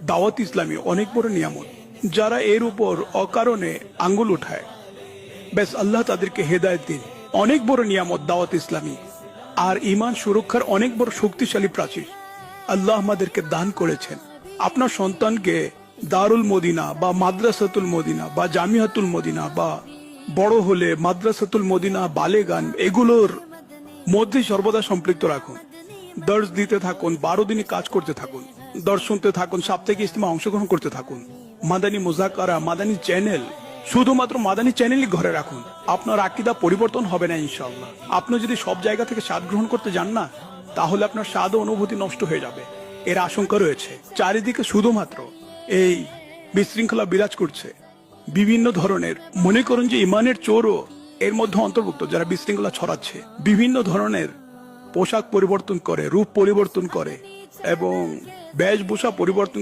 দাওয়াত ইসলামী অনেক বড় নিয়ামত। যারা এর উপর অকারণে আঙ্গুল উঠায়, বেশ আল্লাহ তাদেরকে হেদায়েত দিন। অনেক বড় নিয়ামত দাওয়াত ইসলামী, আর ঈমান সুরক্ষার অনেক বড় শক্তিশালী প্রাচীর আল্লাহ আমাদেরকে দান করেছেন। আপনার সন্তানকে দারুল মদিনা বা মাদ্রাসাতুল মদিনা বা জামিয়াতুল মদিনা বা বড় হলে মাদ্রাসাতুল মদিনা, বালেগান, এগুলোর মধ্যে সর্বদা সম্পৃক্ত রাখুন। দর্শ দিতে থাকুন, 12 দিনই কাজ করতে থাকুন, দর্শ শুনতে থাকুন, সাপ্তাহিক ইজতিমায় অংশগ্রহণ করতে থাকুন। মাদানী মুযাকারা, মাদানী চ্যানেল, শুধুমাত্র মাদানী চ্যানেলই ঘরে রাখুন। আপনার আকীদা পরিবর্তন হবে না ইনশাআল্লাহ। আপনি যদি সব জায়গা থেকে স্বাদ গ্রহণ করতে যান না, তাহলে আপনার স্বাদ ও অনুভূতি নষ্ট হয়ে যাবে, এর আশঙ্কা রয়েছে। চারিদিকে শুধুমাত্র এই বিশৃঙ্খলা বিরাজ করছে, বিভিন্ন ধরনের, মনে করুন যে ইমানের চোরও এর মধ্যে অন্তর্ভুক্ত, যারা বিশৃঙ্খলা ছড়াচ্ছে। বিভিন্ন ধরনের পোশাক পরিবর্তন করে, রূপ পরিবর্তন করে এবং বেশভূষা পরিবর্তন